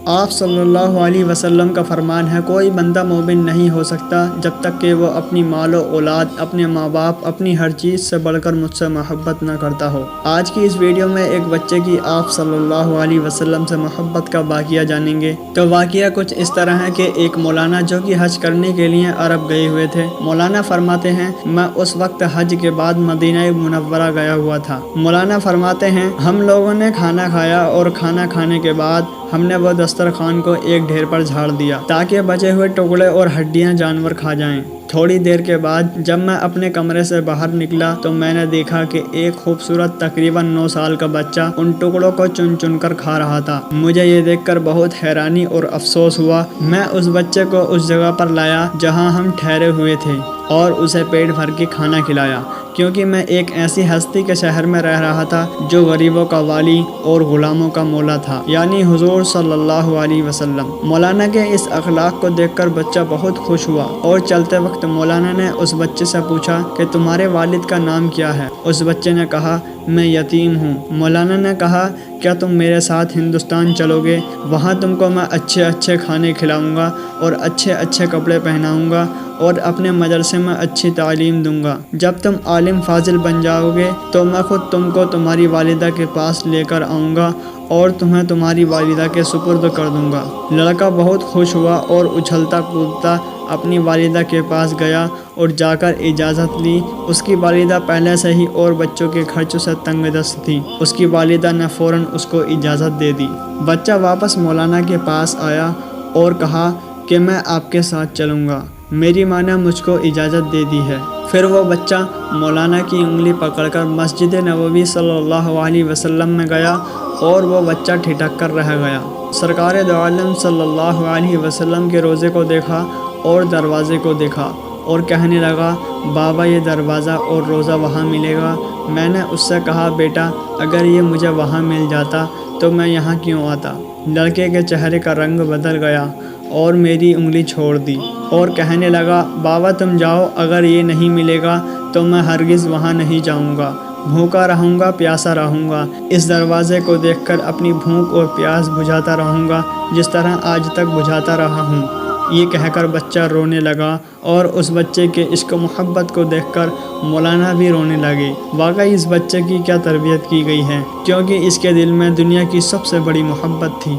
آپ صلی اللہ علیہ وسلم کا فرمان ہے، کوئی بندہ مومن نہیں ہو سکتا جب تک کہ وہ اپنی مال و اولاد، اپنے ماں باپ، اپنی ہر چیز سے بڑھ کر مجھ سے محبت نہ کرتا ہو۔ آج کی اس ویڈیو میں ایک بچے کی آپ صلی اللہ علیہ وسلم سے محبت کا واقعہ جانیں گے۔ تو واقعہ کچھ اس طرح ہے کہ ایک مولانا جو کہ حج کرنے کے لیے عرب گئے ہوئے تھے، مولانا فرماتے ہیں میں اس وقت حج کے بعد مدینہ منورہ گیا ہوا تھا۔ مولانا فرماتے ہیں ہم لوگوں نے کھانا کھایا اور کھانا کھانے کے بعد ہم نے وہ دسترخوان کو ایک ڈھیر پر جھاڑ دیا تاکہ بچے ہوئے ٹکڑے اور ہڈیاں جانور کھا جائیں۔ تھوڑی دیر کے بعد جب میں اپنے کمرے سے باہر نکلا تو میں نے دیکھا کہ ایک خوبصورت تقریباً 9 سال کا بچہ ان ٹکڑوں کو چن چن کر کھا رہا تھا۔ مجھے یہ دیکھ کر بہت حیرانی اور افسوس ہوا۔ میں اس بچے کو اس جگہ پر لایا جہاں ہم ٹھہرے ہوئے تھے اور اسے پیٹ بھر کے کھانا کھلایا، کیونکہ میں ایک ایسی ہستی کے شہر میں رہ رہا تھا جو غریبوں کا والی اور غلاموں کا مولا تھا، یعنی حضور صلی اللہ علیہ وسلم۔ مولانا کے اس اخلاق کو دیکھ کر بچہ بہت خوش ہوا اور چلتے وقت مولانا نے اس بچے سے پوچھا کہ تمہارے والد کا نام کیا ہے؟ اس بچے نے کہا میں یتیم ہوں۔ مولانا نے کہا کیا تم میرے ساتھ ہندوستان چلو گے؟ وہاں تم کو میں اچھے اچھے کھانے کھلاؤں گا اور اچھے اچھے کپڑے پہناؤں گا اور اپنے مدرسے میں اچھی تعلیم دوں گا۔ جب تم عالم فاضل بن جاؤ گے تو میں خود تم کو تمہاری والدہ کے پاس لے کر آؤں گا اور تمہیں تمہاری والدہ کے سپرد کر دوں گا۔ لڑکا بہت خوش ہوا اور اچھلتا کودتا اپنی والدہ کے پاس گیا اور جا کر اجازت لی۔ اس کی والدہ پہلے سے ہی اور بچوں کے خرچوں سے تنگ دست تھی۔ اس کی والدہ نے فوراً اس کو اجازت دے دی۔ بچہ واپس مولانا کے پاس آیا اور کہا کہ میں آپ کے ساتھ چلوں گا، میری ماں نے مجھ کو اجازت دے دی ہے۔ پھر وہ بچہ مولانا کی انگلی پکڑ کر مسجد نبوی صلی اللہ علیہ وسلم میں گیا اور وہ بچہ ٹھٹک کر رہ گیا۔ سرکار دو عالم صلی اللہ علیہ وسلم کے روضے کو دیکھا اور دروازے کو دیکھا اور کہنے لگا بابا یہ دروازہ اور روضہ وہاں ملے گا؟ میں نے اس سے کہا بیٹا اگر یہ مجھے وہاں مل جاتا تو میں یہاں کیوں آتا؟ لڑکے کے چہرے کا رنگ بدل گیا اور میری انگلی چھوڑ دی اور کہنے لگا بابا تم جاؤ، اگر یہ نہیں ملے گا تو میں ہرگز وہاں نہیں جاؤں گا، بھوکا رہوں گا، پیاسا رہوں گا، اس دروازے کو دیکھ کر اپنی بھوک اور پیاس بجھاتا رہوں گا جس طرح آج تک بجھاتا رہا ہوں۔ یہ کہہ کر بچہ رونے لگا اور اس بچے کے عشق و محبت کو دیکھ کر مولانا بھی رونے لگے۔ واقعی اس بچے کی کیا تربیت کی گئی ہے، کیونکہ اس کے دل میں دنیا کی سب سے بڑی محبت تھی۔